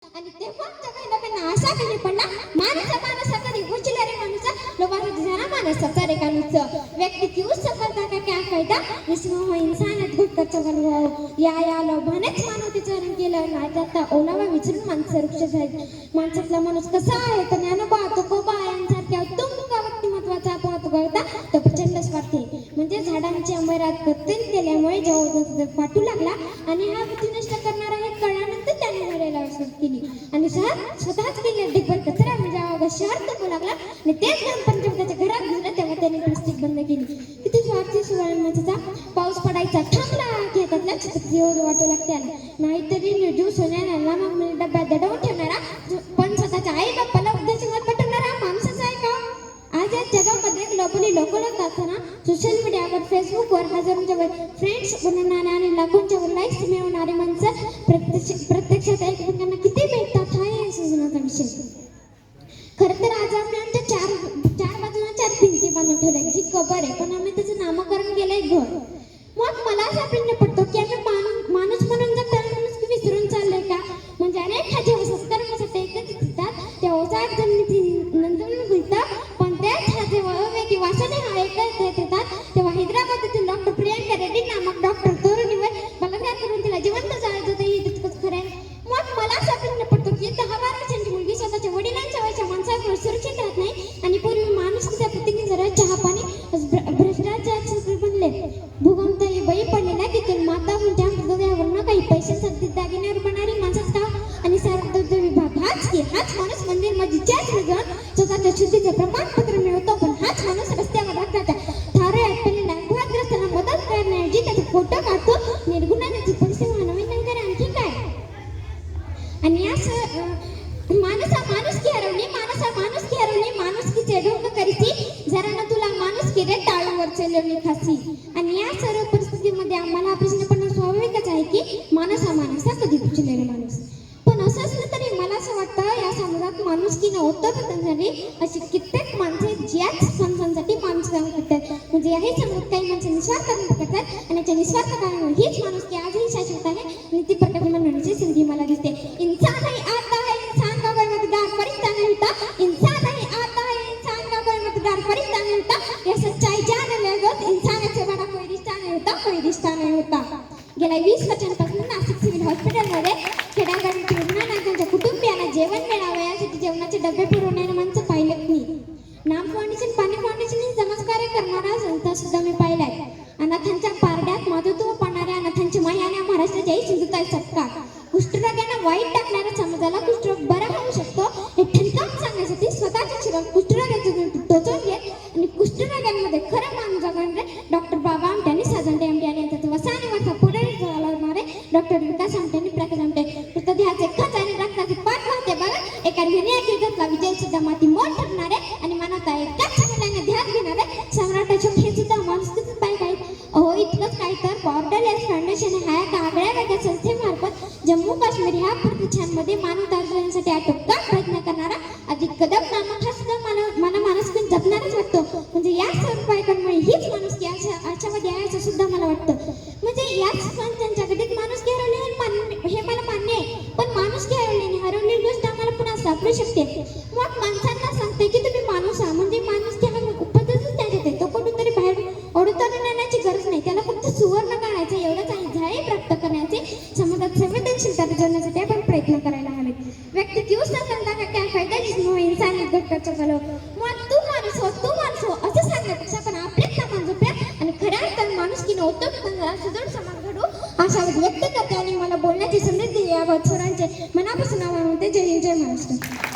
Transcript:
आणि तेव्हाच्या काही लोकांना असा कधी पडला माणसा कधी उचला रे माणूसा लोबारा जरा माणसा रे कानूच व्यक्ति की उस सफलता का क्या फायदा जिसमें वो इंसानियत घुटकर चगल हुआ या लोभानेच मानवतेचं वर्ण केलं नाही आता ओलावा विचारून माणसं वृक्ष झाली माणसातला माणूस कसा आहे तर ज्ञानोबा तुकोबा यांसारख्या उत्तुंग व्यक्तिमत्वाचा अपवाद करता तो प्रचंड स्वार्थी म्हणजे झाडांची अंबरात कत्तल केल्यामुळे जेव्हा पाठू लागला आणि हा बुद्धी नष्ट करणारा हे कळल्यानंतर त्याने मरायला सुरुवात केली आणि स्वतःच केले ढिगभर कचरा म्हणजे शहर तपू लागला आणि तेच ग्रामपंचायत त्याच्या घरात घुसलं तेव्हा त्याने प्लास्टिक बंद केली किती स्वार्थी सुवर्णाचा पाऊस पडायचा थांबला की हातातल्या छत्री वाटू लागते नाहीतरी निर्जीव सोन्याला मग डब्यात दडवून ठेवणारा पण स्वतःच्या आई बाप्पाला उद्देशावर पटवणारा माणसाचा आहे का आज या जगामध्ये ग्लोबली लोक असताना सोशल मीडियावर फेसबुकवर हजारोंच्या वर फ्रेंड्स बनवणारे आणि लाखोंच्या वर लाईक्स मिळवणारे माणसं प्रत्यक्षात एकमेकांना किती भेटतात हा या सुजनाचा विषय खरं तर आज आम्ही आमच्या चार बाजूला चार भिंती बांधून ठेवल्या जी कबर आहे पण आम्ही त्याचं नामकरण केलंय घर मग मला असा प्रश्न पडतो की आम्ही माणूस म्हणून जर त्याला माणूस विसरून चाललोय का म्हणजे अनेक जेव्हा संस्करणासाठी एकच दिसतात त्या ओसाड जमिनीची नंदन गुलतात पण त्याच जेव्हा अवेगी वासाने हा एकच येतात तेव्हा हैदराबादेतील डॉक्टर प्रियंका रेड्डी नामक डॉक्टर तरुणीवर बलात्कार करून तिला जिवंत जाळत होते हे तितकंच खरं आहे मग मला असा प्रश्न पडतो की 10-12 वर्षांची मुलगी स्वतःच्या वडिलांच्या वयाच्या माणसावर सुरक्षित राहत नाही आणि पूर्वी माणुसकीच्या प्रत्येकी जरा चहा पाणी भ्रष्टाचार बनले भूगंताई बळी पडलेला तिथून माता त्या मृतदेहावरनं काही पैशांसाठी दागिन्यावर बनणारी माणसाच का आणि सार्वजनिक विभाग हाच माणूस मंदिर मस्जिदच्याच जाऊन स्वतःच्या शुद्धीचे प्रमाणपत्र मिळवतो पण हाच माणूस रस्त्यावर रक्ताच्या थारे अटकलेल्या अपघातग्रस्तांना मदत करण्याऐवजी त्याचे फोटो काढतो निर्गुणा त्याची पैसे मानवी नाही तर आणखी काय आणि असं माणुसकी हरवली माणुसकीचे ढोंग करीती जरा ना तुला माणुसकी रे टाळूवर चलवली खासी आणि या सर्व परिस्थितीमध्ये आम्हाला प्रश्न पडणं स्वाभाविकच आहे की माणसा कधी पुचलेला माणूस पण असं असलं तरी मला असं वाटतं या समाजात माणुसकीनं उत्तरपतनसाठी अशी कित्येक माणसे ज्याच माणसांसाठी माणसं करतात म्हणजे याही समाजात काही माणसं निस्वार्थ करतात आणि याच्या निस्वार्थ कारणामुळे हीच माणुसकी आजही शाश्वत आहे आणि ती प्रकट म्हणण्याची संधी मला दिसते इंसान ही आता है इंसान का कोई मतदार फरिश्ता नहीं होता इंसान ही आता है इंसान का कोई मतदार फरिश्ता नहीं होता यह सच्चाई जान ले तो इंसान से बड़ा कोई रिश्ता नहीं होता गेल्या 20 वर्षांपासून नाशिक सिव्हिल हॉस्पिटलमध्ये खेड्यागावातील रुग्णांना त्यांच्या कुटुंबियांना जेवण मिळावे यासाठी जेवणाचे डबे पुरवणारे माणसं पाहिलेत मी नाम फाउंडेशन पाणी फाउंडेशन ही समाजकार्य करणारा संस्था सुद्धा मी पाहिलाय अनाथांच्या पारड्यात मातृत्व पाहणाऱ्या अनाथांची माया आणि महाराष्ट्राच्याही सिंधुताई सत्कार कुष्ठरोग्यांना वाईट टाकणाऱ्या समाजाला कुष्ठरोग बरा होऊ शकतो हे ठणकावून सांगण्यासाठी स्वतःच्या शरीरात कुष्ठरोग्याचं टोचून घेत आणि कुष्ठरोग्यांमध्ये खरं माणूस जगणारे डॉक्टर बाबा आमट्यांनी साजंटे आमटे आणि यांचा वसाने वाचा पुढे चालवणारे डॉक्टर विकास आमट्यांनी प्रकाश आमटे मृतदेहाचे खच आणि रक्ताचे पाठ वाहते बघा एका निर्णयाची घेतला विजय सुद्धा माती मोठ ठरणारे आणि मानवता एकाच मुलांना ध्यान घेणारे सम्राट अशोक हे सुद्धा माणुसकीच पाहिजे आहेत अहो इतकंच काय तर बॉर्डरलेस फाउंडेशन ह्या एका आगळ्या वेगळ्या संस्थेमार्फत जम्मू काश्मीर ह्या प्रदेशांमध्ये मानवता जपण्यासाठी आटोकाट प्रयत्न करणारा अधिक कदम नामक हा सुद्धा मला माणुसकी जपणारच वाटतो म्हणजे या सर्व बायकांमुळे हीच माणुसकी आशावादी आहे असं सुद्धा मला वाटतं म्हणजे याच त्यांच्या गतीत माणुसकी हरवली हे मला मान्य आहे पण माणुसकी हरवलेली गोष्ट आम्हाला पुन्हा सापडू शकते मग माणसांना सांगते की तुम्ही माणूस आहात म्हणजे माणुसकी हा उपजच त्याच्यात आहे तो कुठूनतरी बाहेर ओढून आणण्याची गरज नाही त्याला फक्त सुवर्ण काढायचं एवढंच आहे ध्येय प्राप्त करण्याचे समाजात संवेदनशीलता जोडण्यासाठी आपण प्रयत्न करायला हवेत व्यक्ती की उस सफलता का क्या फायदा जिसमें इंसानी घटकाचं घालो मग तू माणूस हो असं सांगण्यापेक्षा आपण आपल्यात मान झोपूया आणि खऱ्या अर्थाने माणुसकीने उत्तम सुदृढ समाज घडू आशावाद व्यक्त करते आणि मला बोलण्याची संधी दिली याबाबत स्वरांचे मनापासून आभार मानते जय हिंद जय महाराष्ट्र